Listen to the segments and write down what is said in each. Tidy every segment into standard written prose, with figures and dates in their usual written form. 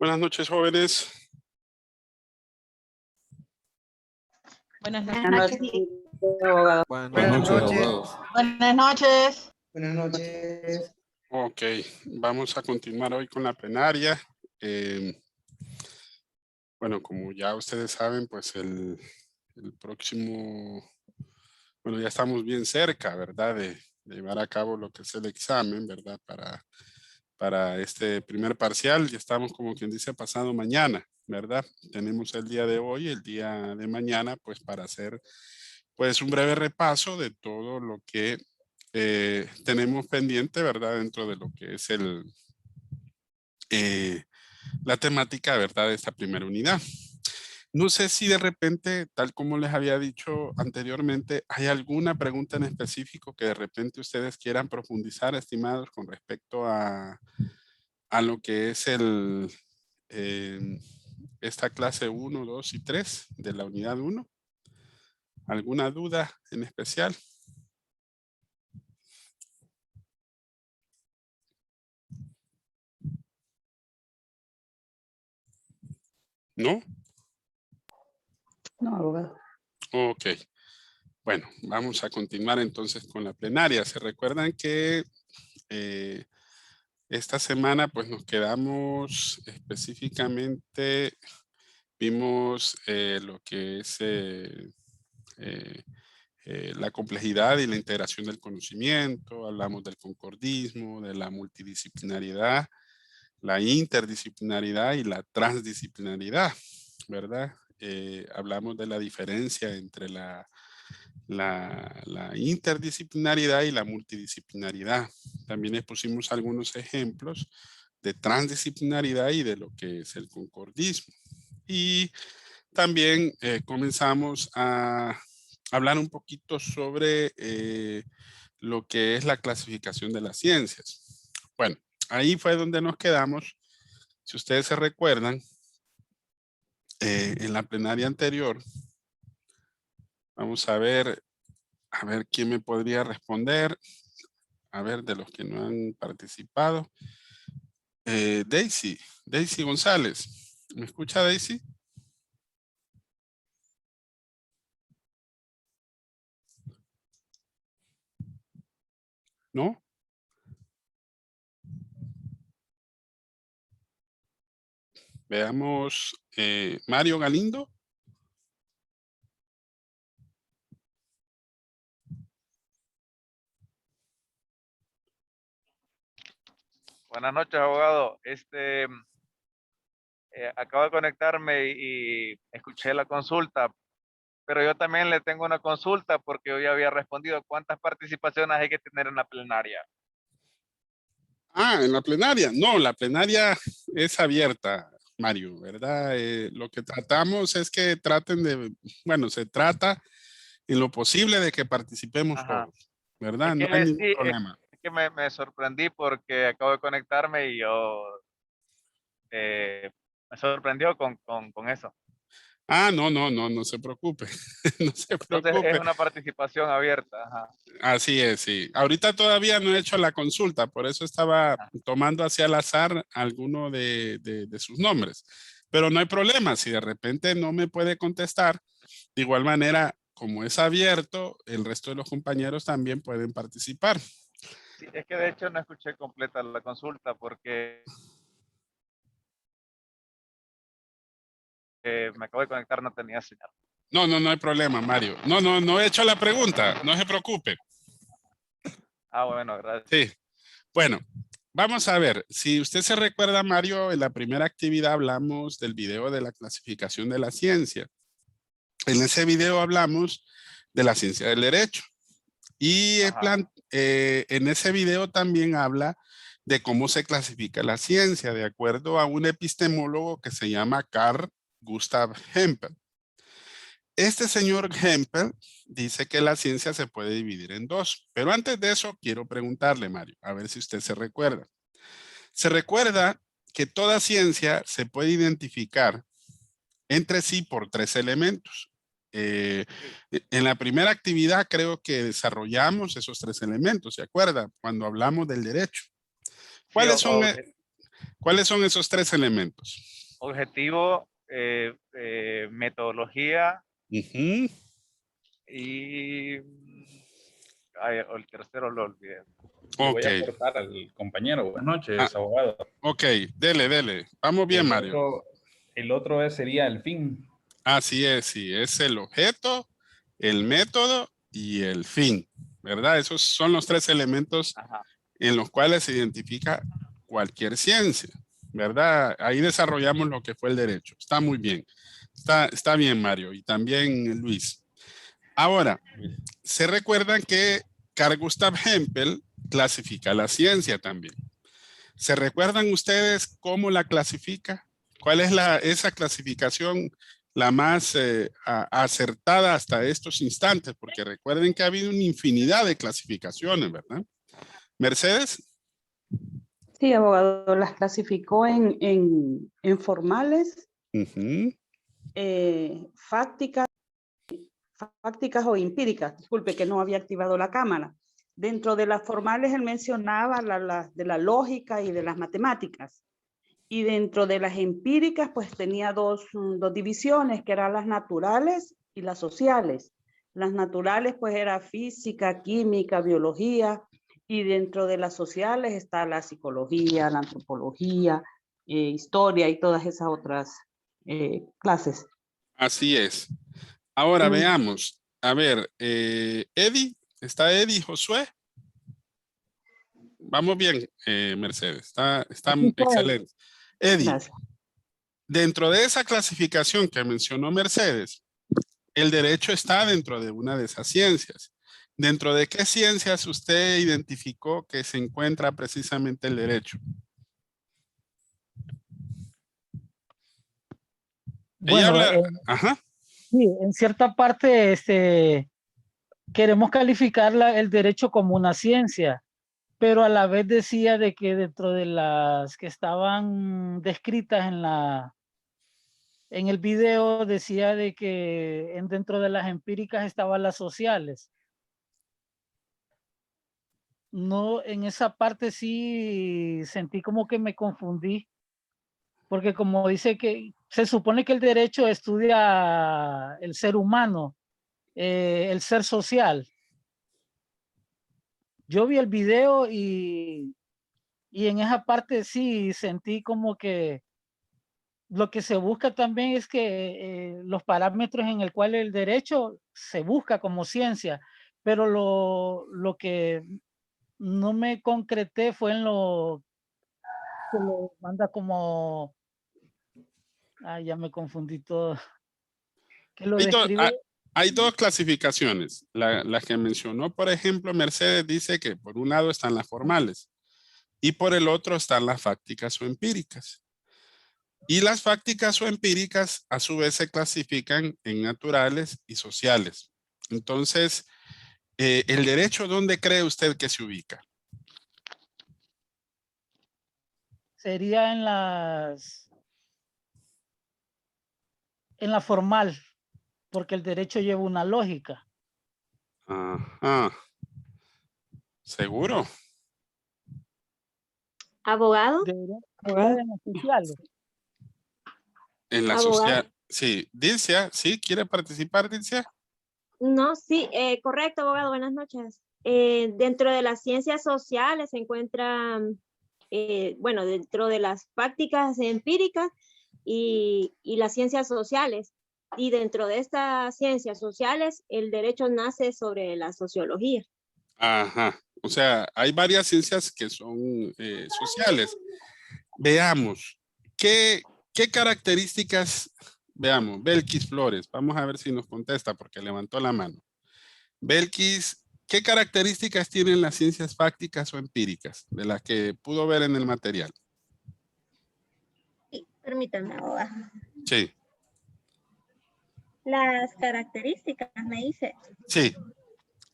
Buenas noches, jóvenes. Buenas Buenas noches. noches, abogado. Buenas noches, abogados. Buenas noches. Buenas noches. Ok, vamos a continuar hoy con la plenaria. Bueno, como ya ustedes saben, pues el próximo, bueno, ya estamos bien cerca, ¿verdad? De llevar a cabo lo que es el examen, ¿verdad? Para este primer parcial, ya estamos como quien dice pasado mañana, ¿verdad? Tenemos el día de hoy, el día de mañana, pues para hacer pues un breve repaso de todo lo que tenemos pendiente, ¿verdad? Dentro de lo que es la temática, ¿verdad? De esta primera unidad. No sé si de repente, tal como les había dicho anteriormente, hay alguna pregunta en específico que de repente ustedes quieran profundizar, estimados, con respecto a lo que es esta clase 1, 2 y 3 de la unidad 1. ¿Alguna duda en especial? ¿No? No, abogado. Ok. Bueno, vamos a continuar entonces con la plenaria. Se recuerdan que esta semana pues nos quedamos específicamente, vimos lo que es la complejidad y la integración del conocimiento, hablamos del concordismo, de la multidisciplinariedad, la interdisciplinaridad y la transdisciplinaridad, ¿verdad? Hablamos de la diferencia entre la interdisciplinaridad y la multidisciplinaridad. También expusimos algunos ejemplos de transdisciplinaridad y de lo que es el concordismo. Y también comenzamos a hablar un poquito sobre lo que es la clasificación de las ciencias. Bueno, ahí fue donde nos quedamos. Si ustedes se recuerdan, en la plenaria anterior, vamos a ver quién me podría responder. A ver, de los que no han participado. Daisy González. ¿Me escucha, Daisy? ¿No? Veamos, Mario Galindo. Buenas noches, abogado. Acabo de conectarme y escuché la consulta, pero yo también le tengo una consulta porque yo ya había respondido. ¿Cuántas participaciones hay que tener en la plenaria? Ah, en la plenaria. No, la plenaria es abierta, Mario, ¿verdad? Lo que tratamos es que traten de, bueno, se trata en lo posible de que participemos Ajá. todos, ¿verdad? Es No hay que ningún sí, problema. es que me sorprendí porque acabo de conectarme y yo me sorprendió con eso. Ah, no se preocupe. No se Entonces es preocupe. una participación abierta. Ajá. Así es, sí. Ahorita todavía no he hecho la consulta, por eso estaba Ajá. tomando hacia al azar alguno de sus nombres. Pero no hay problema, si de repente no me puede contestar, de igual manera, como es abierto, el resto de los compañeros también pueden participar. Sí, es que de hecho no escuché completa la consulta porque me acabo de conectar, no tenía señal. No hay problema, Mario. No he hecho la pregunta, no se preocupe. Ah, bueno, gracias. Sí, bueno, vamos a ver. Si usted se recuerda, Mario, en la primera actividad hablamos del video de la clasificación de la ciencia. En ese video hablamos de la ciencia del derecho. Y Ajá. en ese video también habla de cómo se clasifica la ciencia de acuerdo a un epistemólogo que se llama Carl Gustav Hempel. Este señor Hempel dice que la ciencia se puede dividir en dos. Pero antes de eso, quiero preguntarle, Mario, a ver si usted se recuerda. Se recuerda que toda ciencia se puede identificar entre sí por tres elementos. Sí, En la primera actividad creo que desarrollamos esos tres elementos, ¿se acuerda? Cuando hablamos del derecho. sí, ¿Cuáles son, ¿Cuáles son esos tres elementos? Objetivo, metodología Ujú. y ay, el tercero lo olvidé. Le voy a Ok. aportar al compañero. Buenas noches, Ah. abogado. Ok, dele. Vamos bien, Mario. El otro sería el fin. Así es, sí, es el objeto, el método y el fin, ¿verdad? Esos son los tres elementos Ajá. en los cuales se identifica cualquier ciencia, ¿verdad? Ahí desarrollamos lo que fue el derecho. Está muy bien. Está bien, Mario, y también Luis. Ahora, se recuerdan que Carl Gustav Hempel clasifica la ciencia también. ¿Se recuerdan ustedes cómo la clasifica? ¿Cuál es esa clasificación la más acertada hasta estos instantes? Porque recuerden que ha habido una infinidad de clasificaciones, ¿verdad? Mercedes. Sí, abogado, las clasificó en formales, Ujú. fácticas o empíricas. Disculpe que no había activado la cámara. Dentro de las formales él mencionaba de la lógica y de las matemáticas. Y dentro de las empíricas pues tenía dos divisiones, que eran las naturales y las sociales. Las naturales pues era física, química, biología, y dentro de las sociales está la psicología, la antropología, historia y todas esas otras clases. Así es. Ahora veamos. A ver, Eddie, ¿está Eddie Josué? Vamos bien, Mercedes. Está excelente. Eddie, Gracias. dentro de esa clasificación que mencionó Mercedes, el derecho está dentro de una de esas ciencias. ¿Dentro de qué ciencias usted identificó que se encuentra precisamente el derecho? Ella Bueno, habla, ajá. sí, en cierta parte queremos calificar el derecho como una ciencia, pero a la vez decía de que dentro de las que estaban descritas en el video decía de que dentro de las empíricas estaban las sociales. No, en esa parte sí sentí como que me confundí, porque como dice que se supone que el derecho estudia el ser humano, el ser social. Yo vi el video y en esa parte sí sentí como que lo que se busca también es que los parámetros en el cual el derecho se busca como ciencia, pero lo que no me concreté fue en lo que lo manda como, ya me confundí todo, que lo Hay, describe. hay dos clasificaciones. La que mencionó, por ejemplo, Mercedes dice que por un lado están las formales y por el otro están las fácticas o empíricas. Y las fácticas o empíricas a su vez se clasifican en naturales y sociales. Entonces, ¿el derecho dónde cree usted que se ubica? Sería en la formal, porque el derecho lleva una lógica. Ajá. ¿Seguro? Abogado, Debería en las sociales. En la abogado. social. Sí, Dilcia, ¿sí? ¿Quiere participar, Dilcia? No, sí, correcto, abogado, buenas noches. Dentro de las ciencias sociales se encuentran, bueno, dentro de las prácticas empíricas y las ciencias sociales. Y dentro de estas ciencias sociales, el derecho nace sobre la sociología. Ajá. O sea, hay varias ciencias que son sociales. Veamos, ¿qué características? Veamos, Belkis Flores. Vamos a ver si nos contesta porque levantó la mano. Belkis, ¿qué características tienen las ciencias fácticas o empíricas de las que pudo ver en el material? Sí, permítame, abogado. Sí, Las características, me dice. sí.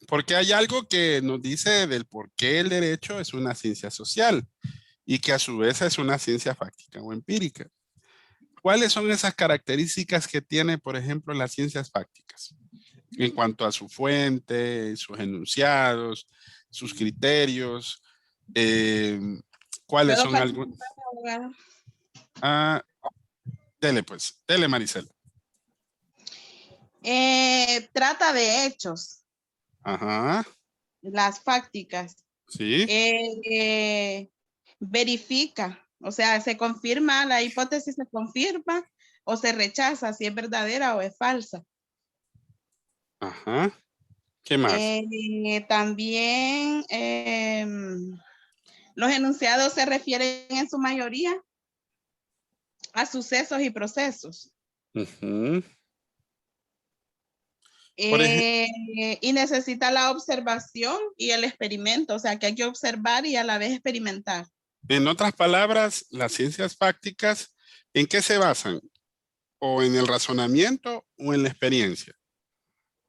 Porque hay algo que nos dice del por qué el derecho es una ciencia social y que a su vez es una ciencia fáctica o empírica. ¿Cuáles son esas características que tiene, por ejemplo, las ciencias fácticas? En cuanto a su fuente, sus enunciados, sus criterios, ¿cuáles son algunos? abogado. Ah, dele pues, dele Maricela. Trata de hechos, Ajá, las fácticas. sí. Verifica, o sea, se confirma, la hipótesis se confirma o se rechaza si es verdadera o es falsa. Ajá. ¿Qué más? También los enunciados se refieren en su mayoría a sucesos y procesos. Ujú. Por Y necesita la observación y el experimento, o sea que hay que observar y a la vez experimentar. En otras palabras, las ciencias fácticas, ¿en qué se basan? ¿O en el razonamiento o en la experiencia?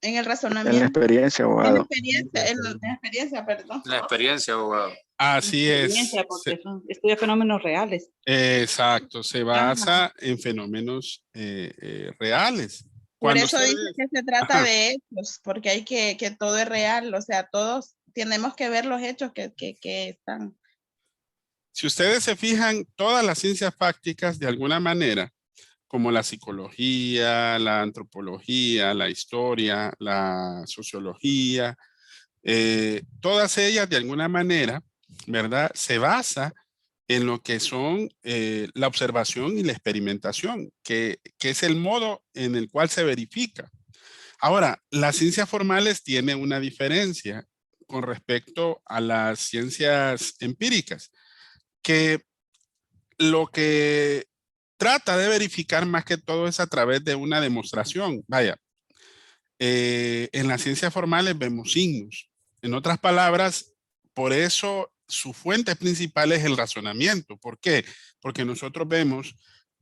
En el En la razonamiento. experiencia, En la abogado. experiencia, en la experiencia, perdón. La experiencia, abogado. Así es. Experiencia, porque estudia fenómenos reales. Exacto, se basa Ajá. en fenómenos reales. Por Cuando eso dice ustedes- que se trata Ajá. de hechos, porque hay que todo es real, o sea, todos tenemos que ver los hechos que están. Si ustedes se fijan, todas las ciencias fácticas, de alguna manera, como la psicología, la antropología, la historia, la sociología, todas ellas de alguna manera, ¿verdad? Se basa en lo que son la observación y la experimentación, que es el modo en el cual se verifica. Ahora, las ciencias formales tienen una diferencia con respecto a las ciencias empíricas, que lo que trata de verificar más que todo es a través de una demostración. Vaya, en las ciencias formales vemos signos. En otras palabras, por eso su fuente principal es el razonamiento. ¿Por qué? Porque nosotros vemos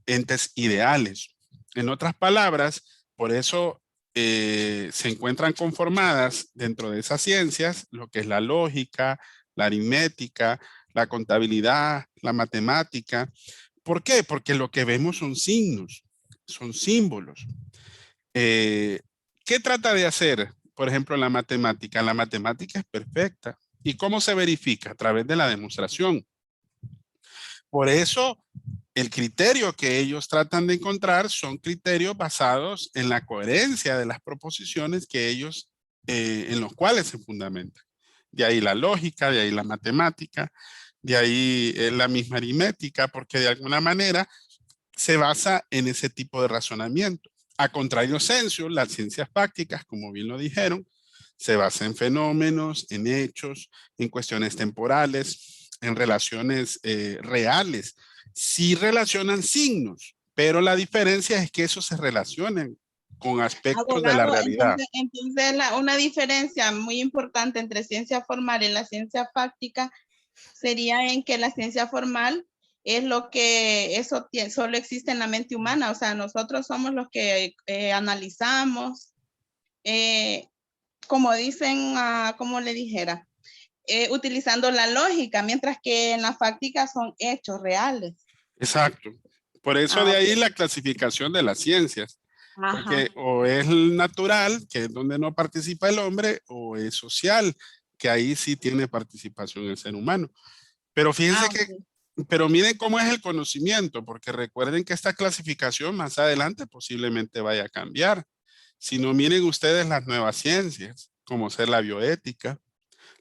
entes ideales. En otras palabras, por eso se encuentran conformadas dentro de esas ciencias lo que es la lógica, la aritmética, la contabilidad, la matemática. ¿Por qué? Porque lo que vemos son signos, son símbolos. ¿Qué trata de hacer? Por ejemplo, la matemática. La matemática es perfecta. ¿Y cómo se verifica? A través de la demostración. Por eso, el criterio que ellos tratan de encontrar son criterios basados en la coherencia de las proposiciones que ellos, en los cuales se fundamentan. De ahí la lógica, de ahí la matemática, de ahí la misma aritmética, porque de alguna manera se basa en ese tipo de razonamiento. A contrario sensu, las ciencias fácticas, como bien lo dijeron, se basa en fenómenos, en hechos, en cuestiones temporales, en relaciones reales. Sí relacionan signos, pero la diferencia es que esos se relacionan con aspectos de la Abogado, realidad. entonces una diferencia muy importante entre ciencia formal y la ciencia fáctica sería en que la ciencia formal es lo que eso solo existe en la mente humana, o sea, nosotros somos los que analizamos, como dicen, como le dijera, utilizando la lógica, mientras que en la fáctica son hechos reales. Exacto. Por eso de ahí la clasificación de las ciencias. Porque o es natural, que es donde no participa el hombre, o es social, que ahí sí tiene participación el ser humano. Pero fíjense pero miren cómo es el conocimiento, porque recuerden que esta clasificación más adelante posiblemente vaya a cambiar. Si no, miren ustedes las nuevas ciencias, como ser la bioética.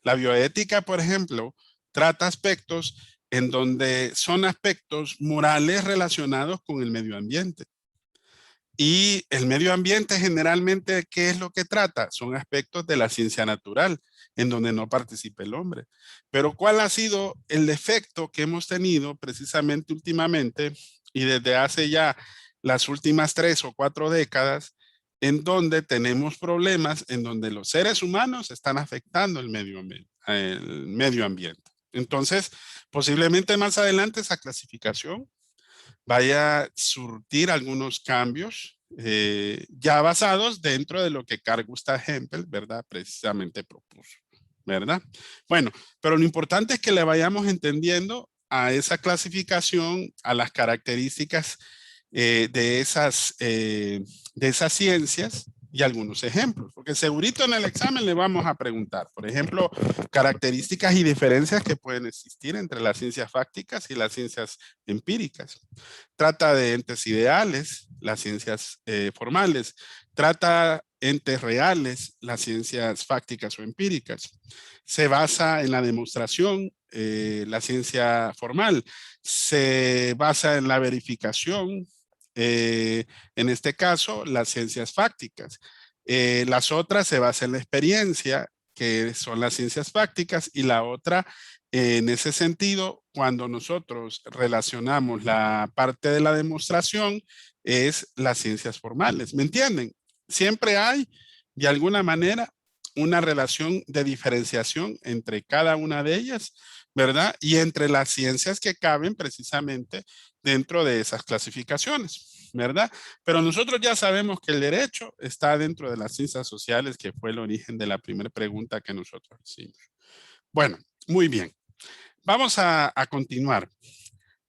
La bioética, por ejemplo, trata aspectos en donde son aspectos morales relacionados con el medio ambiente. Y el medio ambiente generalmente, ¿qué es lo que trata? Son aspectos de la ciencia natural, en donde no participa el hombre. Pero ¿cuál ha sido el efecto que hemos tenido precisamente últimamente y desde hace ya las últimas 3 o 4 décadas, en donde tenemos problemas, en donde los seres humanos están afectando el medio ambiente? Entonces, posiblemente más adelante esa clasificación vaya a surtir algunos cambios ya basados dentro de lo que Carl Gustav Hempel, ¿verdad? Precisamente propuso, ¿verdad? Bueno, pero lo importante es que le vayamos entendiendo a esa clasificación, a las características de esas ciencias, y algunos ejemplos, porque segurito en el examen le vamos a preguntar, por ejemplo, características y diferencias que pueden existir entre las ciencias fácticas y las ciencias empíricas. Trata de entes ideales, las ciencias formales. Trata entes reales, las ciencias fácticas o empíricas. Se basa en la demostración, la ciencia formal. Se basa en la verificación, en este caso, las ciencias fácticas. Las otras se basan en la experiencia, que son las ciencias fácticas, y la otra, en ese sentido, cuando nosotros relacionamos la parte de la demostración, es las ciencias formales. ¿Me entienden? Siempre hay, de alguna manera, una relación de diferenciación entre cada una de ellas, ¿verdad? Y entre las ciencias que caben precisamente dentro de esas clasificaciones, ¿verdad? Pero nosotros ya sabemos que el derecho está dentro de las ciencias sociales, que fue el origen de la primera pregunta que nosotros hicimos. Bueno, muy bien. Vamos a continuar.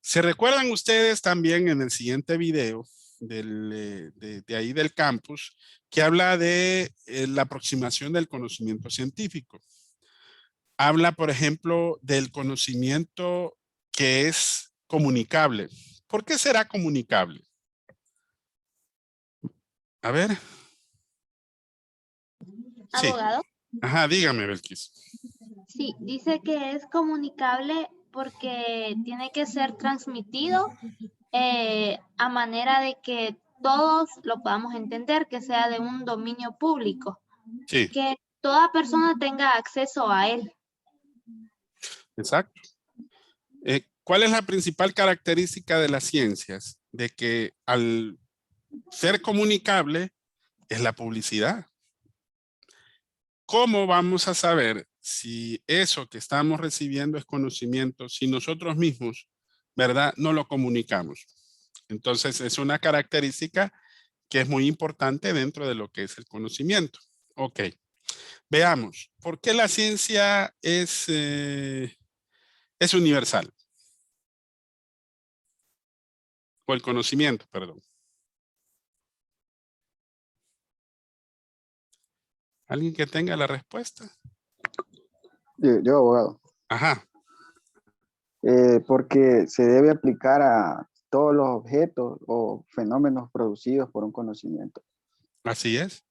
¿Se recuerdan ustedes también en el siguiente video de ahí del campus que habla de la aproximación del conocimiento científico? Habla, por ejemplo, del conocimiento que es comunicable. ¿Por qué será comunicable? A ver. Sí. Abogado. Ajá, dígame, Belkis. Sí, dice que es comunicable porque tiene que ser transmitido a manera de que todos lo podamos entender, que sea de un dominio público, Sí, que toda persona tenga acceso a él. exacto. ¿Cuál es la principal característica de las ciencias? De que al ser comunicable es la publicidad. ¿Cómo vamos a saber si eso que estamos recibiendo es conocimiento si nosotros mismos, ¿verdad? No lo comunicamos. Entonces es una característica que es muy importante dentro de lo que es el conocimiento. Ok, veamos, ¿por qué la ciencia es universal? O el conocimiento, perdón. ¿Alguien que tenga la respuesta? Yo, abogado. Ajá. Porque se debe aplicar a todos los objetos o fenómenos producidos por un conocimiento. Así es.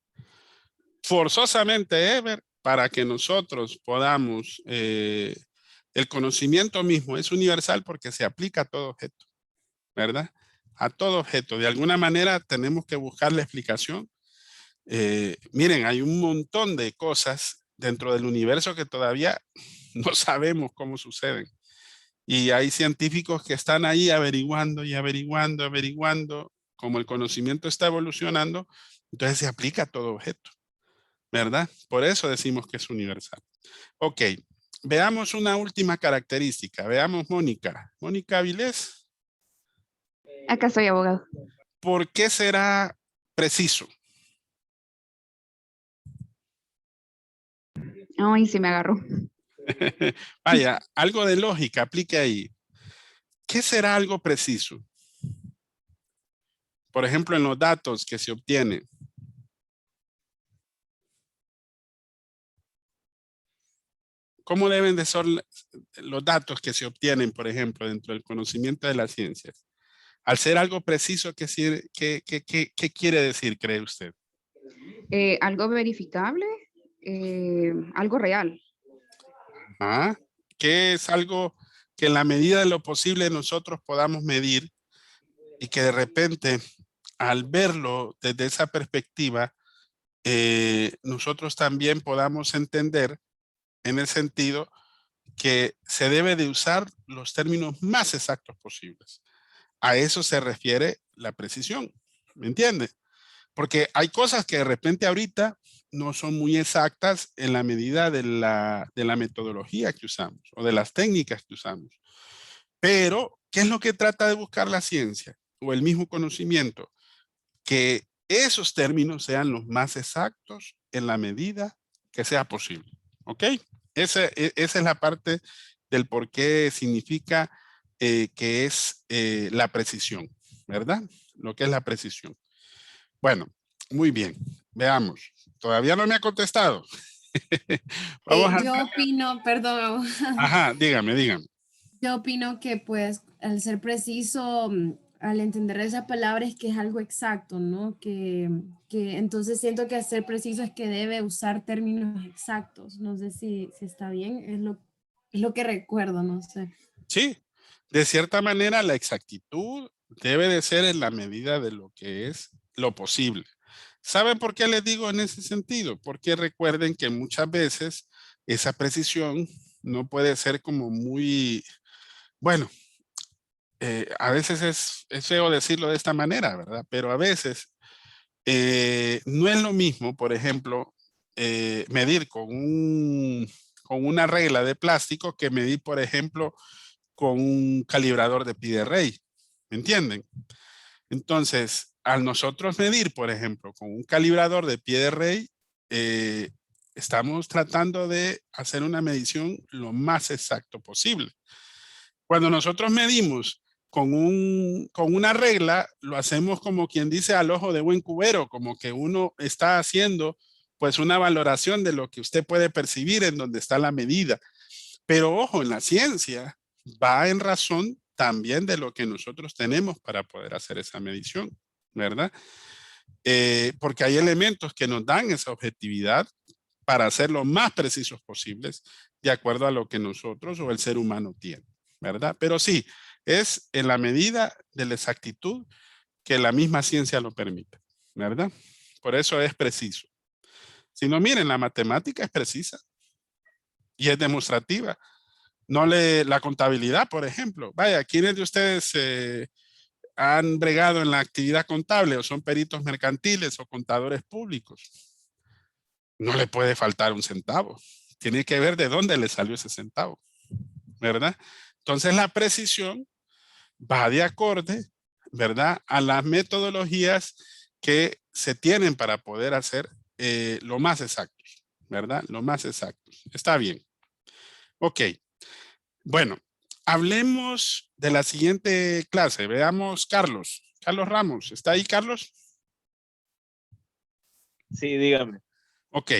Forzosamente, Ever, para que nosotros podamos, el conocimiento mismo es universal porque se aplica a todo objeto, ¿verdad? A todo objeto. De alguna manera tenemos que buscar la explicación. Miren, hay un montón de cosas dentro del universo que todavía no sabemos cómo suceden. Y hay científicos que están ahí averiguando y averiguando, averiguando. Como el conocimiento está evolucionando, entonces se aplica a todo objeto, ¿verdad? Por eso decimos que es universal. Ok, veamos una última característica. Veamos Mónica. Mónica Avilés. Acá soy, abogado. ¿Por qué será preciso? Ay, sí me agarró. Vaya, algo de lógica, aplique ahí. ¿Qué será algo preciso? Por ejemplo, en los datos que se obtienen. ¿Cómo deben de ser los datos que se obtienen, por ejemplo, dentro del conocimiento de las ciencias? Al ser algo preciso, ¿qué quiere decir, cree usted? Algo verificable, algo real. ¿Ah? ¿Qué es algo que en la medida de lo posible nosotros podamos medir y que de repente al verlo desde esa perspectiva nosotros también podamos entender en el sentido que se debe de usar los términos más exactos posibles? A eso se refiere la precisión, ¿me entiende? Porque hay cosas que de repente ahorita no son muy exactas en la medida de la metodología que usamos o de las técnicas que usamos. Pero, ¿qué es lo que trata de buscar la ciencia o el mismo conocimiento? Que esos términos sean los más exactos en la medida que sea posible. ¿Ok? Esa es la parte del por qué significa que es la precisión, ¿verdad? Lo que es la precisión. Bueno, Muy bien, veamos. Todavía no me ha contestado. Vamos a... Yo opino, perdón, abogado. Ajá, dígame. Yo opino que pues al ser preciso, al entender esa palabra es que es algo exacto, ¿no? Que entonces siento que al ser preciso es que debe usar términos exactos. No sé si está bien, es lo que recuerdo, no sé. Sí, de cierta manera la exactitud debe de ser en la medida de lo que es lo posible. ¿Saben por qué les digo en ese sentido? Porque recuerden que muchas veces esa precisión no puede ser como muy, bueno, a veces es feo decirlo de esta manera, ¿verdad? Pero a veces no es lo mismo, por ejemplo, medir con una regla de plástico que medir, por ejemplo, con un calibrador de pie de rey. ¿Me entienden? Entonces, al nosotros medir, por ejemplo, con un calibrador de pie de rey, estamos tratando de hacer una medición lo más exacto posible. Cuando nosotros medimos con una regla, lo hacemos como quien dice al ojo de buen cubero, como que uno está haciendo pues una valoración de lo que usted puede percibir en donde está la medida. Pero ojo, en la ciencia va en razón también de lo que nosotros tenemos para poder hacer esa medición, ¿verdad? Porque hay elementos que nos dan esa objetividad para hacer lo más precisos posibles de acuerdo a lo que nosotros o el ser humano tiene, ¿verdad? Pero sí, es en la medida de la exactitud que la misma ciencia lo permite, ¿verdad? Por eso es preciso. Si no, miren, la matemática es precisa y es demostrativa. No la contabilidad, por ejemplo. Vaya, ¿quiénes de ustedes han bregado en la actividad contable o son peritos mercantiles o contadores públicos? No le puede faltar un centavo. Tiene que ver de dónde le salió ese centavo, ¿verdad? Entonces la precisión va de acorde, ¿verdad? A las metodologías que se tienen para poder hacer lo más exactos, ¿verdad? Lo más exactos. Está bien. Ok. Bueno, hablemos de la siguiente clase. Veamos Carlos. Carlos Ramos. ¿Está ahí, Carlos? Sí, dígame. Ok.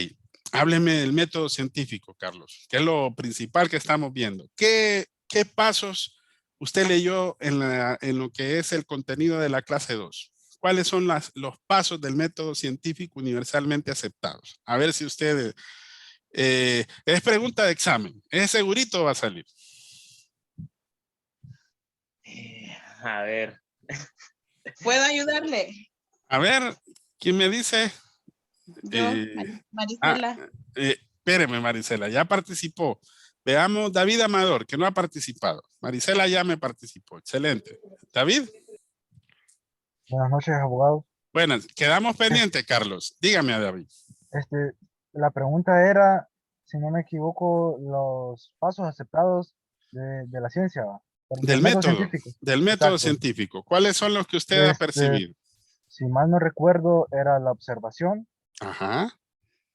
Hábleme del método científico, Carlos, que es lo principal que estamos viendo. ¿Qué pasos usted leyó en lo que es el contenido de la clase 2? ¿Cuáles son los pasos del método científico universalmente aceptados? A ver si usted... es pregunta de examen. ¿Es segurito o va a salir? A ver. ¿Puedo ayudarle? A ver, ¿quién me dice? Yo, Marisela. Espéreme, Marisela, ya participó. Veamos, David Amador, que no ha participado. Marisela ya me participó. Excelente. David. Buenas noches, abogado. Buenas, quedamos pendientes, Carlos. Dígame a David. La pregunta era, si no me equivoco, los pasos aceptados de la ciencia. Del método científico. Del método Exacto. científico. ¿Cuáles son los que usted ha percibido? Si mal no recuerdo, era la observación, Ajá,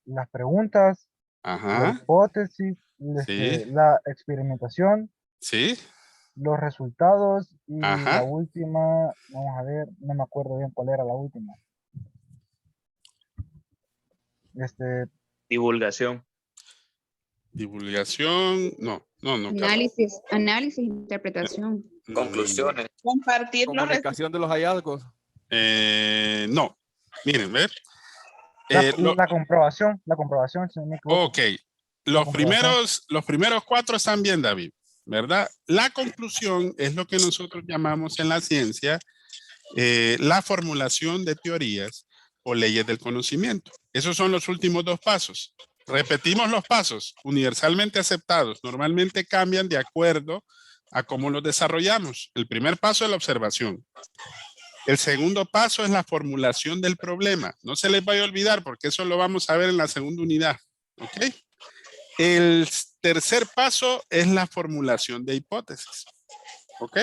las preguntas, la ajá, hipótesis, sí, la experimentación, sí, los resultados y la ajá. última, vamos a ver, no me acuerdo bien cuál era la última. Divulgación. Divulgación, no, Análisis, interpretación. Conclusiones. Compartir los Comunicación de los hallazgos. No, miren, ver. La comprobación, si no me equivoco. Ok, los primeros 4 están bien, David, ¿verdad? La conclusión es lo que nosotros llamamos en la ciencia la formulación de teorías o leyes del conocimiento. Esos son los últimos 2 pasos. Repetimos los pasos universalmente aceptados. Normalmente cambian de acuerdo a cómo los desarrollamos. El primer paso es la observación. El segundo paso es la formulación del problema. No se les vaya a olvidar porque eso lo vamos a ver en la segunda unidad. ¿Ok? El tercer paso es la formulación de hipótesis. ¿Ok?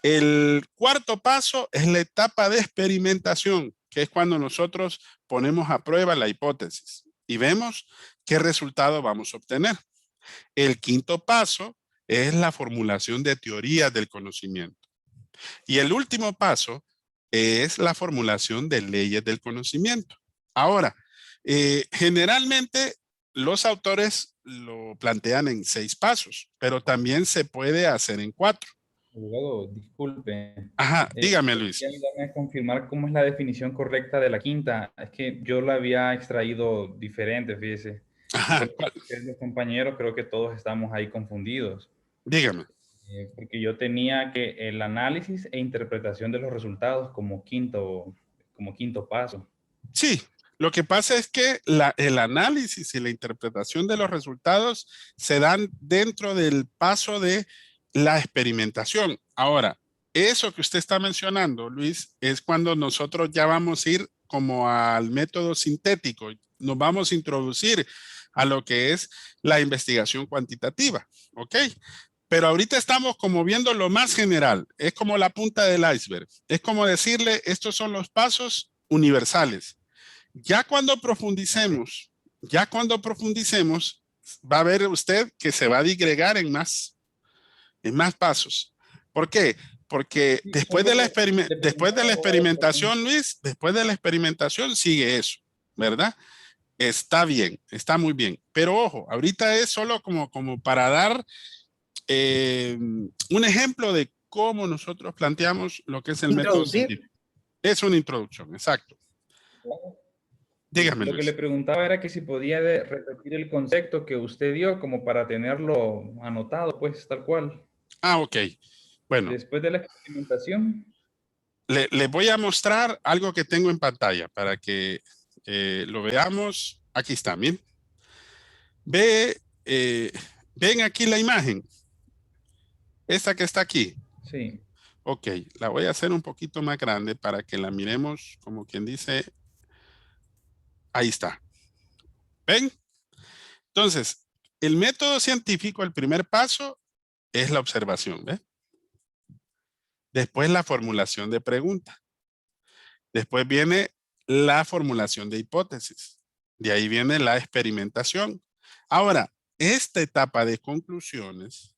El cuarto paso es la etapa de experimentación, que es cuando nosotros ponemos a prueba la hipótesis y vemos qué resultado vamos a obtener. El quinto paso es la formulación de teorías del conocimiento. Y el último paso es la formulación de leyes del conocimiento. Ahora, generalmente los autores lo plantean en 6 pasos, pero también se puede hacer en 4. Abogado, disculpe. Ajá, dígame, Luis. ¿Podría ayudarme a confirmar cómo es la definición correcta de la quinta? Es que yo la había extraído diferente, fíjese. Ajá, Los compañeros, creo que todos estamos ahí confundidos. Dígame. Porque yo tenía que el análisis e interpretación de los resultados como quinto paso. Sí, lo que pasa es que el análisis y la interpretación de los resultados se dan dentro del paso de la experimentación. Ahora, eso que usted está mencionando, Luis, es cuando nosotros ya vamos a ir como al método sintético. Nos vamos a introducir a lo que es la investigación cuantitativa, ¿ok? Pero ahorita estamos como viendo lo más general. Es como la punta del iceberg. Es como decirle, estos son los pasos universales. Ya cuando profundicemos, va a ver usted que se va a digregar en más pasos. ¿Por qué? Porque después de la experimentación, Luis, después de la experimentación sigue eso, ¿verdad? Está bien, está muy bien. Pero ojo, ahorita es solo como para dar un ejemplo de cómo nosotros planteamos lo que es el método científico. Es una introducción, exacto. Dígame, Lo Luis. que le preguntaba era que si podía repetir el concepto que usted dio como para tenerlo anotado, pues, tal cual. Ah, ok. Bueno. Después de la experimentación. Le voy a mostrar algo que tengo en pantalla para que lo veamos. Aquí está, miren. Ven aquí la imagen. Esta que está aquí. Sí. Ok, la voy a hacer un poquito más grande para que la miremos como quien dice. Ahí está. ¿Ven? Entonces, el método científico, el primer paso es la observación, ¿ves? Después la formulación de pregunta. Después viene la formulación de hipótesis. De ahí viene la experimentación. Ahora, esta etapa de conclusiones,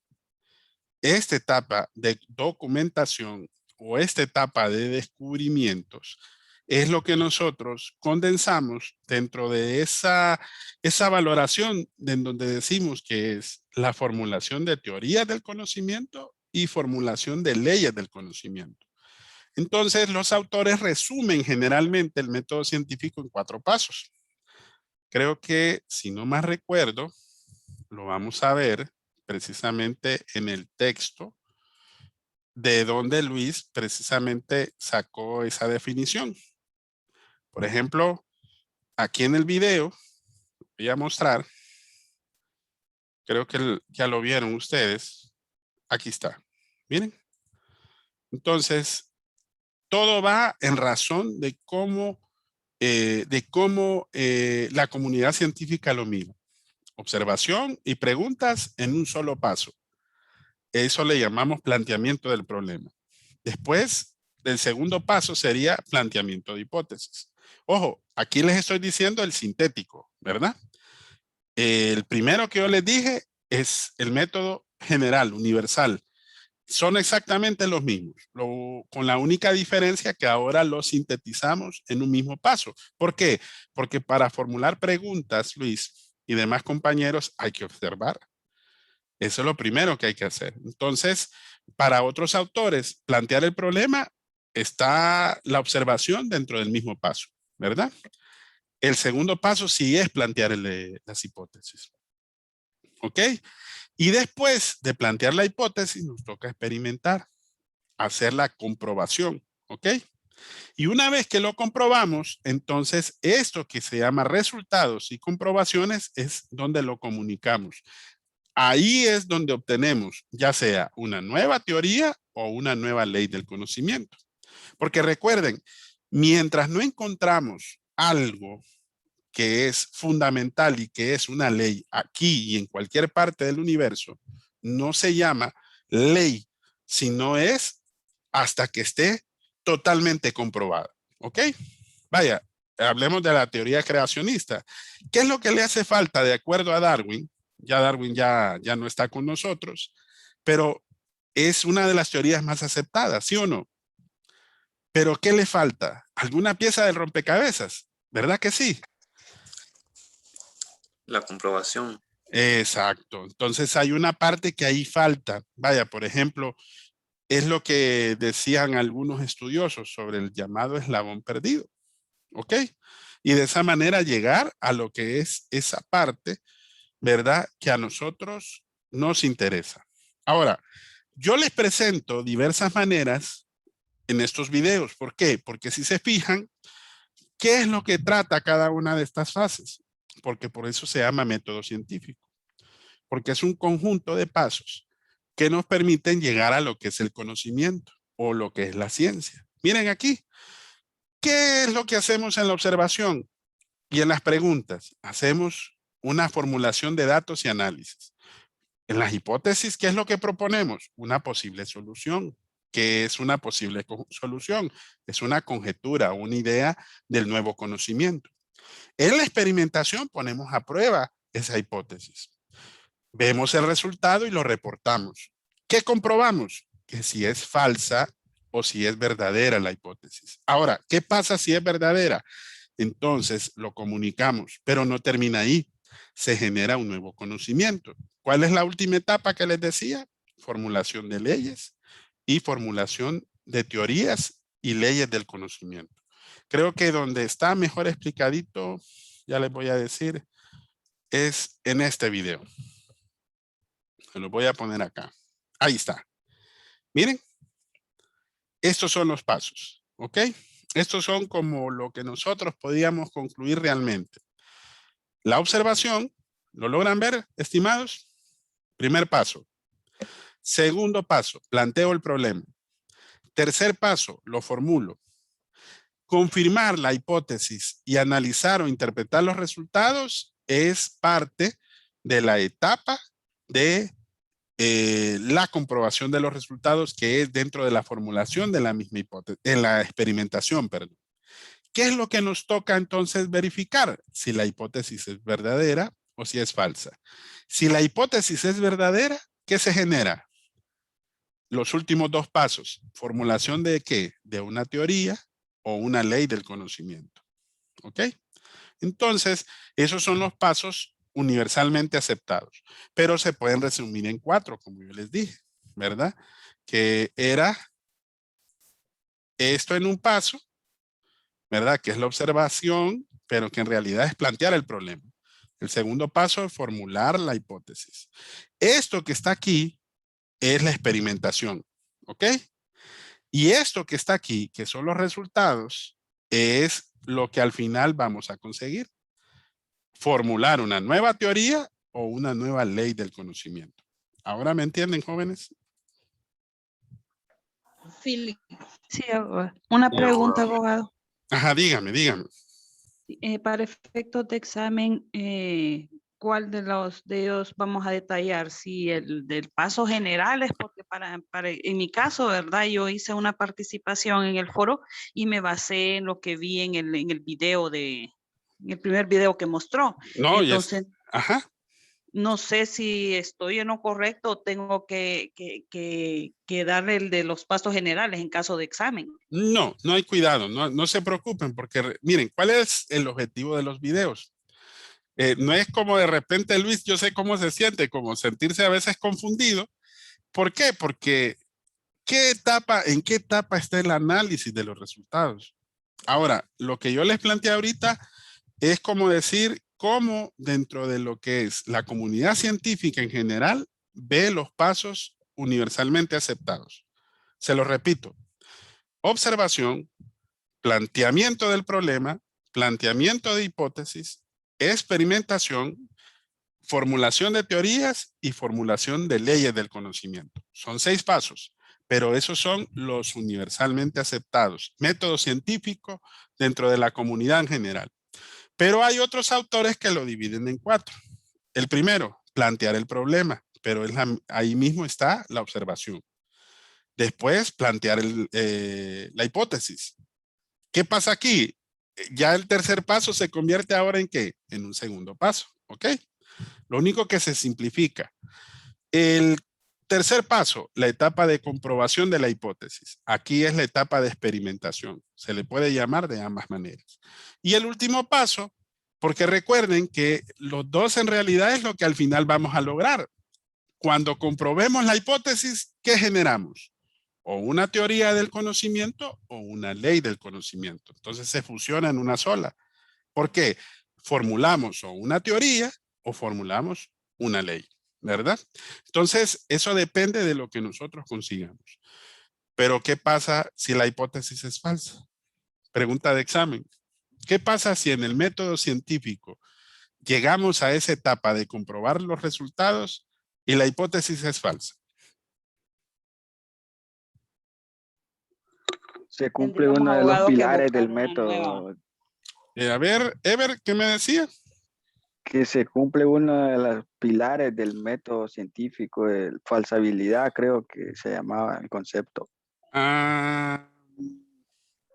esta etapa de documentación o esta etapa de descubrimientos es lo que nosotros condensamos dentro de esa valoración en donde decimos que es la formulación de teorías del conocimiento y formulación de leyes del conocimiento. Entonces, los autores resumen generalmente el método científico en 4 pasos. Creo que, si no más recuerdo, lo vamos a ver precisamente en el texto de donde Luis precisamente sacó esa definición. Por ejemplo, aquí en el video, voy a mostrar, creo que ya lo vieron ustedes, aquí está, miren. Entonces, todo va en razón de cómo la comunidad científica lo mira. Observación y preguntas en un solo paso. Eso le llamamos planteamiento del problema. Después, el segundo paso sería planteamiento de hipótesis. Ojo, aquí les estoy diciendo el sintético, ¿verdad? El primero que yo les dije es el método general, universal. Son exactamente los mismos, con la única diferencia que ahora los sintetizamos en un mismo paso. ¿Por qué? Porque para formular preguntas, Luis y demás compañeros, hay que observar. Eso es lo primero que hay que hacer. Entonces, para otros autores, plantear el problema, está la observación dentro del mismo paso, ¿verdad? El segundo paso sí es plantear las hipótesis. ¿Ok? Y después de plantear la hipótesis, nos toca experimentar, hacer la comprobación, ¿ok? Y una vez que lo comprobamos, entonces esto que se llama resultados y comprobaciones es donde lo comunicamos. Ahí es donde obtenemos ya sea una nueva teoría o una nueva ley del conocimiento. Porque recuerden, mientras no encontramos algo que es fundamental y que es una ley aquí y en cualquier parte del universo, no se llama ley, sino es hasta que esté totalmente comprobada. ¿Ok? Vaya, hablemos de la teoría creacionista. ¿Qué es lo que le hace falta de acuerdo a Darwin? Ya Darwin ya no está con nosotros, pero es una de las teorías más aceptadas, ¿sí o no? Pero ¿qué le falta? ¿Alguna pieza del rompecabezas? ¿Verdad que sí? La comprobación. Exacto. Entonces hay una parte que ahí falta. Vaya, por ejemplo, es lo que decían algunos estudiosos sobre el llamado eslabón perdido. ¿Ok? Y de esa manera llegar a lo que es esa parte, ¿verdad? Que a nosotros nos interesa. Ahora, yo les presento diversas maneras en estos videos. ¿Por qué? Porque si se fijan, ¿qué es lo que trata cada una de estas fases? Porque por eso se llama método científico. Porque es un conjunto de pasos que nos permiten llegar a lo que es el conocimiento o lo que es la ciencia. Miren aquí, ¿qué es lo que hacemos en la observación y en las preguntas? Hacemos una formulación de datos y análisis. En las hipótesis, ¿qué es lo que proponemos? Una posible solución. ¿Qué es una posible solución? Es una conjetura, una idea del nuevo conocimiento. En la experimentación ponemos a prueba esa hipótesis. Vemos el resultado y lo reportamos. ¿Qué comprobamos? Que si es falsa o si es verdadera la hipótesis. Ahora, ¿qué pasa si es verdadera? Entonces lo comunicamos, pero no termina ahí. Se genera un nuevo conocimiento. ¿Cuál es la última etapa que les decía? Formulación de leyes y formulación de teorías y leyes del conocimiento. Creo que donde está mejor explicadito, ya les voy a decir, es en este video. Se lo voy a poner acá. Ahí está. Miren, estos son los pasos, ¿ok? Estos son como lo que nosotros podíamos concluir realmente. La observación, ¿lo logran ver, estimados? Primer paso. Segundo paso, planteo el problema. Tercer paso, lo formulo. Confirmar la hipótesis y analizar o interpretar los resultados es parte de la etapa de la comprobación de los resultados, que es dentro de la formulación de la misma hipótesis, en la experimentación, perdón. ¿Qué es lo que nos toca entonces verificar? Si la hipótesis es verdadera o si es falsa. Si la hipótesis es verdadera, ¿qué se genera? Los últimos dos pasos. ¿Formulación de qué? De una teoría o una ley del conocimiento. ¿Ok? Entonces, esos son los pasos universalmente aceptados, pero se pueden resumir en 4, como yo les dije, ¿verdad? Que era esto en un paso, ¿verdad? Que es la observación, pero que en realidad es plantear el problema. El segundo paso es formular la hipótesis. Esto que está aquí es la experimentación, ¿ok? Y esto que está aquí, que son los resultados, es lo que al final vamos a conseguir. Formular una nueva teoría o una nueva ley del conocimiento. ¿Ahora me entienden, jóvenes? Sí, Una pregunta, abogado. Ajá, dígame. Para efectos de examen, ¿cuál de ellos vamos a detallar? Si el del paso general es porque en mi caso, ¿verdad? Yo hice una participación en el foro y me basé en lo que vi en el video en el primer video que mostró. No, entonces, ajá. No sé si estoy en lo correcto o tengo que darle el de los pasos generales en caso de examen. No hay cuidado, no se preocupen porque miren, ¿cuál es el objetivo de los videos? No es como de repente, Luis, yo sé cómo se siente, como sentirse a veces confundido. ¿Por qué? Porque ¿en qué etapa está el análisis de los resultados? Ahora, lo que yo les planteé ahorita es como decir cómo dentro de lo que es la comunidad científica en general ve los pasos universalmente aceptados. Se lo repito. Observación, planteamiento del problema, planteamiento de hipótesis, experimentación, formulación de teorías y formulación de leyes del conocimiento. Son 6 pasos, pero esos son los universalmente aceptados. Método científico dentro de la comunidad en general. Pero hay otros autores que lo dividen en 4. El primero, plantear el problema, pero ahí mismo está la observación. Después, plantear la hipótesis. ¿Qué pasa aquí? Ya el tercer paso se convierte ahora en ¿qué? En un segundo paso, ¿ok? Lo único que se simplifica. El Tercer paso, la etapa de comprobación de la hipótesis. Aquí es la etapa de experimentación. Se le puede llamar de ambas maneras. Y el último paso, porque recuerden que los dos en realidad es lo que al final vamos a lograr. Cuando comprobemos la hipótesis, ¿qué generamos? O una teoría del conocimiento o una ley del conocimiento. Entonces se fusiona en una sola. ¿Por qué? Formulamos o una teoría o formulamos una ley, ¿verdad? Entonces, eso depende de lo que nosotros consigamos. Pero, ¿qué pasa si la hipótesis es falsa? Pregunta de examen. ¿Qué pasa si en el método científico llegamos a esa etapa de comprobar los resultados y la hipótesis es falsa? Se cumple Tendríamos uno de los abogado que pilares buscar del una método. A ver, Ever, ¿qué me decía? Que se cumple uno de los pilares del método científico, de falsabilidad, creo que se llamaba el concepto.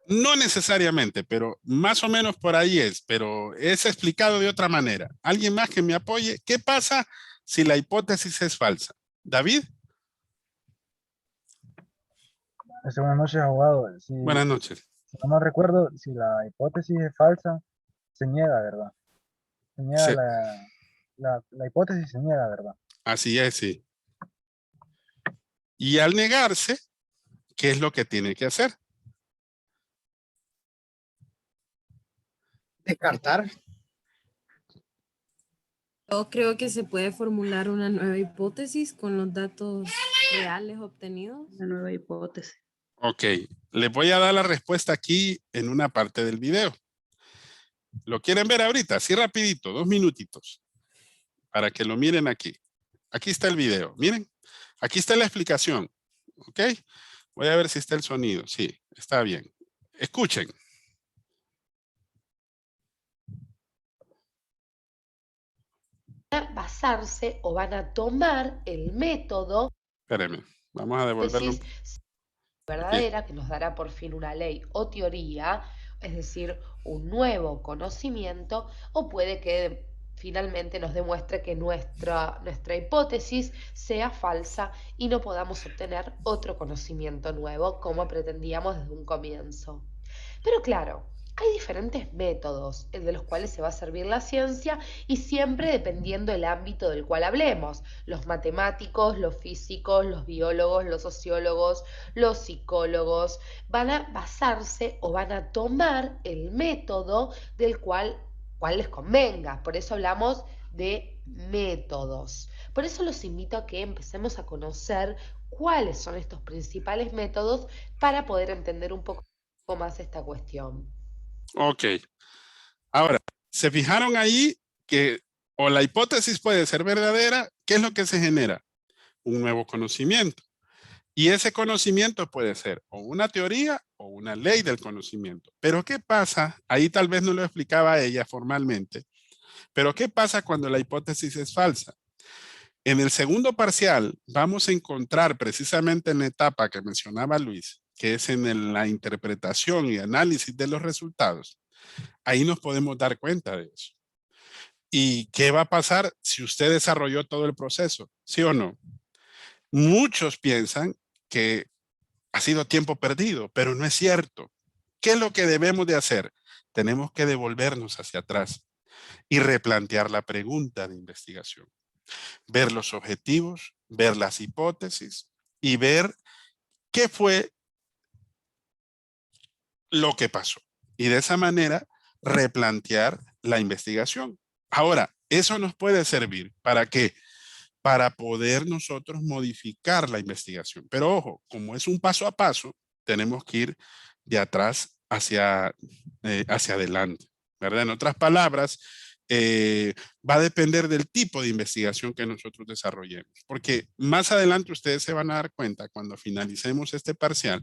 No necesariamente, pero más o menos por ahí es, pero es explicado de otra manera. ¿Alguien más que me apoye? ¿Qué pasa si la hipótesis es falsa? ¿David? Buenas noches, abogado. Si, Buenas noches. si no me recuerdo, si la hipótesis es falsa, se niega, ¿verdad? Se niega Sí. la hipótesis, se niega, ¿verdad? Así es, sí. Y al negarse, ¿qué es lo que tiene que hacer? Descartar. Yo creo que se puede formular una nueva hipótesis con los datos reales obtenidos. Una nueva hipótesis. Ok, les voy a dar la respuesta aquí en una parte del video. ¿Lo quieren ver ahorita? Así rapidito, 2 minutitos. Para que lo miren aquí. Aquí está el video, miren. Aquí está la explicación. Ok, voy a ver si está el sonido. Sí, está bien. Escuchen. Basarse o van a tomar el método Espérenme, vamos a devolverlo. verdadera que nos dará por fin una ley o teoría, es decir, un nuevo conocimiento, o puede que finalmente nos demuestre que nuestra hipótesis sea falsa y no podamos obtener otro conocimiento nuevo como pretendíamos desde un comienzo. Pero claro, hay diferentes métodos de los cuales se va a servir la ciencia y siempre dependiendo del ámbito del cual hablemos. Los matemáticos, los físicos, los biólogos, los sociólogos, los psicólogos van a basarse o van a tomar el método del cual les convenga. Por eso hablamos de métodos. Por eso los invito a que empecemos a conocer cuáles son estos principales métodos para poder entender un poco más esta cuestión. Ok. Ahora, ¿se fijaron ahí que o la hipótesis puede ser verdadera? ¿Qué es lo que se genera? Un nuevo conocimiento. Y ese conocimiento puede ser o una teoría o una ley del conocimiento. Pero ¿qué pasa? Ahí tal vez no lo explicaba ella formalmente. Pero ¿qué pasa cuando la hipótesis es falsa? En el segundo parcial vamos a encontrar precisamente en la etapa que mencionaba Luis, que es en la interpretación y análisis de los resultados. Ahí nos podemos dar cuenta de eso. ¿Y qué va a pasar si usted desarrolló todo el proceso? ¿Sí o no? Muchos piensan que ha sido tiempo perdido, pero no es cierto. ¿Qué es lo que debemos de hacer? Tenemos que devolvernos hacia atrás y replantear la pregunta de investigación. Ver los objetivos, ver las hipótesis y ver qué fue lo que pasó. Y de esa manera replantear la investigación. Ahora, eso nos puede servir. ¿Para qué? Para poder nosotros modificar la investigación. Pero ojo, como es un paso a paso, tenemos que ir de atrás hacia adelante, ¿verdad? En otras palabras, va a depender del tipo de investigación que nosotros desarrollemos. Porque más adelante ustedes se van a dar cuenta cuando finalicemos este parcial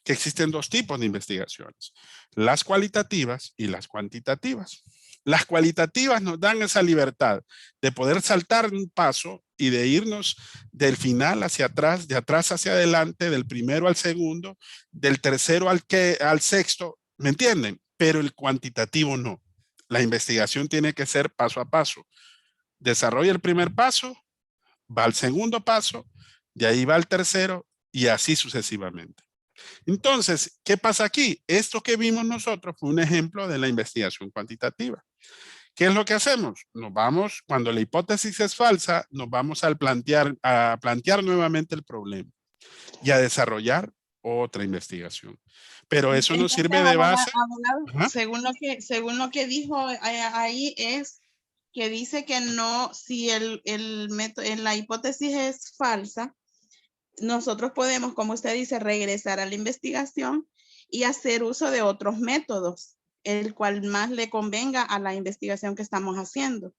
que existen 2 tipos de investigaciones, las cualitativas y las cuantitativas. Las cualitativas nos dan esa libertad de poder saltar un paso y de irnos del final hacia atrás, de atrás hacia adelante, del primero al segundo, del tercero al sexto, ¿me entienden? Pero el cuantitativo no. La investigación tiene que ser paso a paso. Desarrolla el primer paso, va al segundo paso de ahí va al tercero y así sucesivamente. Entonces, ¿qué pasa aquí? Esto que vimos nosotros fue un ejemplo de la investigación cuantitativa. ¿Qué es lo que hacemos? Nos vamos, cuando la hipótesis es falsa, nos vamos a plantear nuevamente el problema y a desarrollar otra investigación. Pero eso nos Entonces, sirve de base. abogado, según lo que dijo ahí es que dice que no, si la hipótesis es falsa, nosotros podemos, como usted dice, regresar a la investigación y hacer uso de otros métodos, el cual más le convenga a la investigación que estamos haciendo.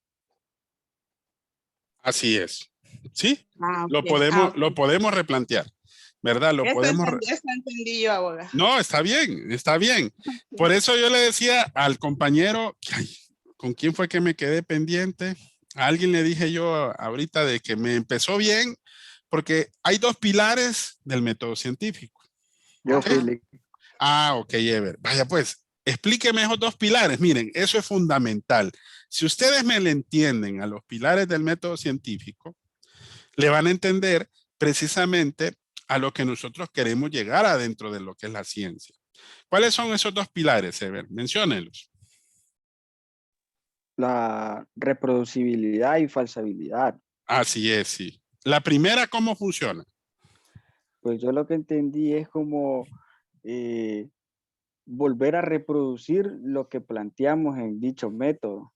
Así es. ¿Sí? Ok. Lo podemos replantear, ¿verdad? Eso entendí yo, abogado. No, está bien, está bien. Por eso yo le decía al compañero, ay, ¿con quién fue que me quedé pendiente? A alguien le dije yo ahorita de que me empezó bien, porque hay dos pilares del método científico. Yo, ¿Ok? Philip. Ah, ok, Ever. Vaya pues, explíqueme esos dos pilares. Miren, eso es fundamental. Si ustedes me le entienden a los pilares del método científico, le van a entender precisamente a lo que nosotros queremos llegar adentro de lo que es la ciencia. ¿Cuáles son esos dos pilares, Ever? Menciónenlos. La reproducibilidad y falsabilidad. Así es, sí. La primera, ¿cómo funciona? Pues yo lo que entendí es como volver a reproducir lo que planteamos en dicho método.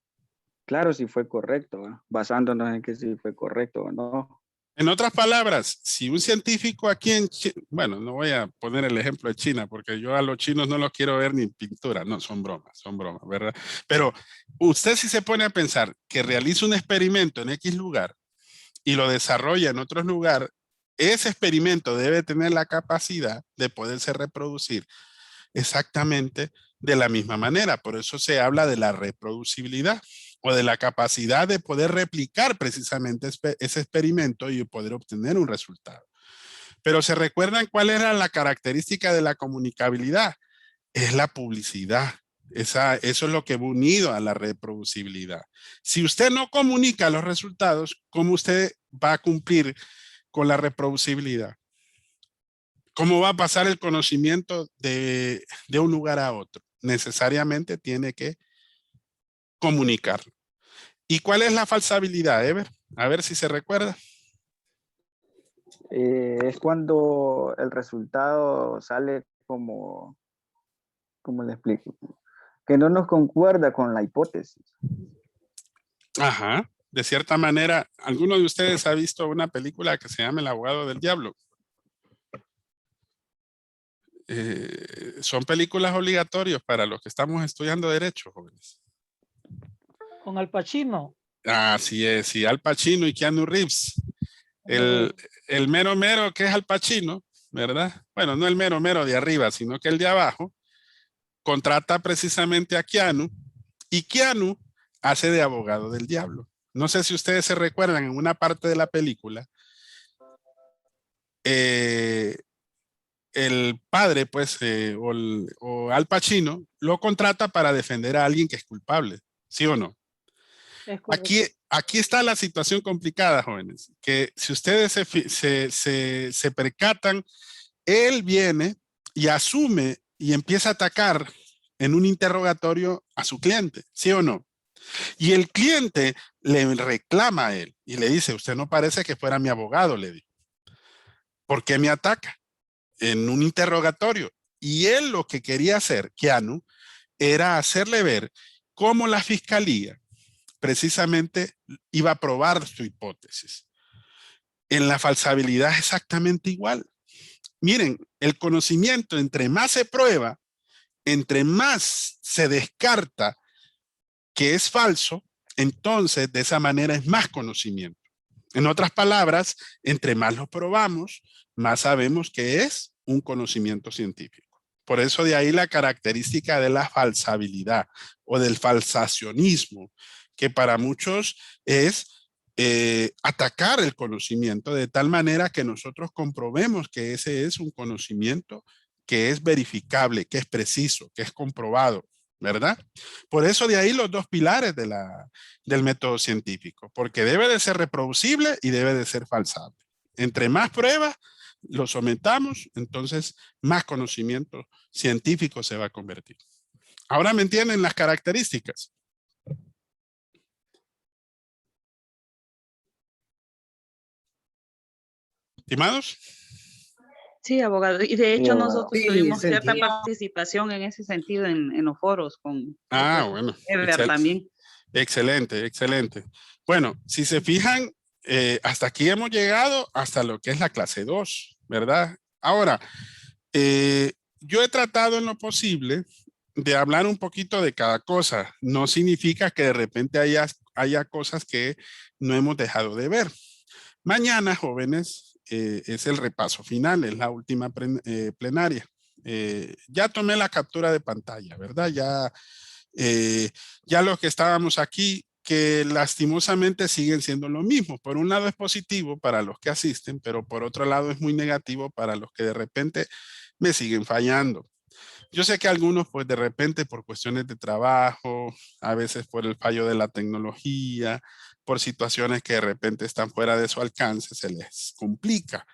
Claro, si fue correcto, ¿eh? Basándonos en que si fue correcto o no. En otras palabras, si un científico aquí en China, bueno, no voy a poner el ejemplo de China, porque yo a los chinos no los quiero ver ni en pintura, no, son bromas, ¿verdad? Pero usted si se pone a pensar que realiza un experimento en X lugar y lo desarrolla en otro lugar, ese experimento debe tener la capacidad de poderse reproducir exactamente de la misma manera. Por eso se habla de la reproducibilidad o de la capacidad de poder replicar precisamente ese experimento y poder obtener un resultado. Pero ¿se recuerdan cuál era la característica de la comunicabilidad? Es la publicidad. Eso es lo que va unido a la reproducibilidad. Si usted no comunica los resultados, ¿cómo usted va a cumplir con la reproducibilidad? ¿Cómo va a pasar el conocimiento de un lugar a otro? Necesariamente tiene que comunicarlo. ¿Y cuál es la falsabilidad, Ever? A ver si se recuerda. Es cuando el resultado sale como, ¿cómo le explico? Que no nos concuerda con la hipótesis. Ajá. De cierta manera, ¿alguno de ustedes ha visto una película que se llama El abogado del diablo? Son películas obligatorias para los que estamos estudiando derecho, jóvenes. Con Al Pacino. Así es, sí, Al Pacino y Keanu Reeves. El mero que es Al Pacino, ¿verdad? Bueno, no el mero de arriba, sino que el de abajo, contrata precisamente a Keanu y Keanu hace de abogado del diablo. No sé si ustedes se recuerdan en una parte de la película, el padre, pues, o Al Pacino, lo contrata para defender a alguien que es culpable, ¿sí o no? Aquí está la situación complicada, jóvenes, que si ustedes se percatan, él viene y asume y empieza a atacar en un interrogatorio a su cliente, ¿sí o no? Y el cliente le reclama a él y le dice, usted no parece que fuera mi abogado, le dijo. ¿Por qué me ataca? En un interrogatorio. Y él lo que quería hacer, Keanu, era hacerle ver cómo la fiscalía precisamente iba a probar su hipótesis. En la falsabilidad es exactamente igual. Miren, el conocimiento, entre más se prueba, entre más se descarta que es falso, entonces de esa manera es más conocimiento. En otras palabras, entre más lo probamos, más sabemos que es un conocimiento científico. Por eso de ahí la característica de la falsabilidad o del falsacionismo, que para muchos es atacar el conocimiento de tal manera que nosotros comprobemos que ese es un conocimiento que es verificable, que es preciso, que es comprobado, ¿verdad? Por eso de ahí los dos pilares del método científico, porque debe de ser reproducible y debe de ser falsable. Entre más pruebas lo sometamos, entonces más conocimiento científico se va a convertir. Ahora me entienden las características. ¿Estimados? Sí, abogado. Y de hecho nosotros Sí, tuvimos se cierta entiende. participación en ese sentido en los foros con Bueno. Ever también. Excelente, excelente. Bueno, si se fijan, hasta aquí hemos llegado hasta lo que es la clase 2, ¿verdad? Ahora, yo he tratado en lo posible de hablar un poquito de cada cosa. No significa que de repente haya cosas que no hemos dejado de ver. Mañana, jóvenes, es el repaso final, es la última plenaria. Ya tomé la captura de pantalla, ¿verdad? Ya los que estábamos aquí, que lastimosamente siguen siendo lo mismo. Por un lado es positivo para los que asisten, pero por otro lado es muy negativo para los que de repente me siguen fallando. Yo sé que algunos, pues de repente por cuestiones de trabajo, a veces por el fallo de la tecnología, por situaciones que de repente están fuera de su alcance, se les complica.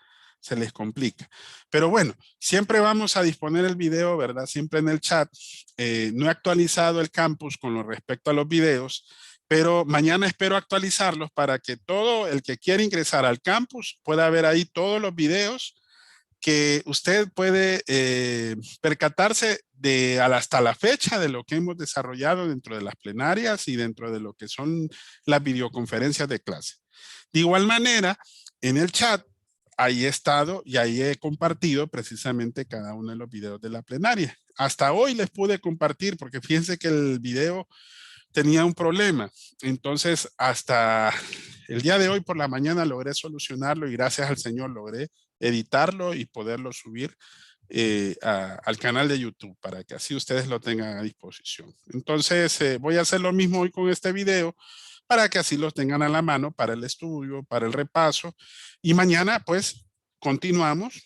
Pero bueno, siempre vamos a disponer el video, ¿verdad? Siempre en el chat. No he actualizado el campus con lo respecto a los videos, pero mañana espero actualizarlos para que todo el que quiera ingresar al campus pueda ver ahí todos los videos que usted puede percatarse hasta la fecha de lo que hemos desarrollado dentro de las plenarias y dentro de lo que son las videoconferencias de clase. De igual manera, en el chat, ahí he estado y ahí he compartido precisamente cada uno de los videos de la plenaria. Hasta hoy les pude compartir porque fíjense que el video tenía un problema. Entonces, hasta el día de hoy por la mañana logré solucionarlo y gracias al Señor logré editarlo y poderlo subir al canal de YouTube para que así ustedes lo tengan a disposición. Entonces, voy a hacer lo mismo hoy con este video para que así los tengan a la mano para el estudio, para el repaso. Y mañana, pues, continuamos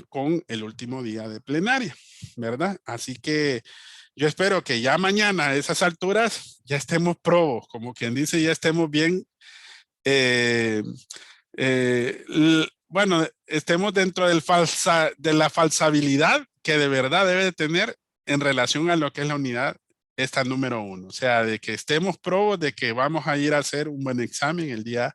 con el último día de plenaria, ¿verdad? Así que yo espero que ya mañana a esas alturas ya estemos probos, como quien dice, ya estemos bien, bueno, estemos dentro de la falsabilidad que de verdad debe de tener en relación a lo que es la unidad esta número 1. O sea, de que estemos probos de que vamos a ir a hacer un buen examen el día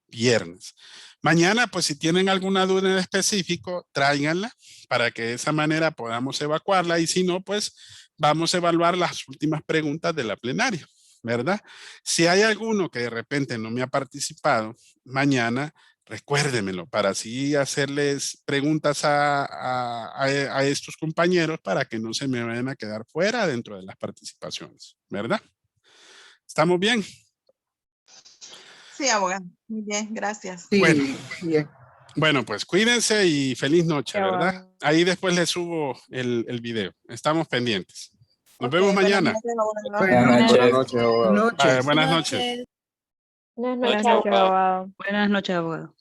viernes. Mañana, pues si tienen alguna duda en específico, tráiganla para que de esa manera podamos evacuarla y si no, pues vamos a evaluar las últimas preguntas de la plenaria, ¿verdad? Si hay alguno que de repente no me ha participado, mañana recuérdemelo para así hacerles preguntas a estos compañeros para que no se me vayan a quedar fuera dentro de las participaciones, ¿verdad? ¿Estamos bien? Sí, abogado. Muy bien, gracias. Sí, Bueno. bien. Bueno, pues cuídense y feliz noche, ¿verdad? Ahí después les subo el video. Estamos pendientes. Nos vemos mañana. Buenas noches, abogado. Buenas noches. Buenas Buenas noches, noches, abogado. Buenas noches, abogado.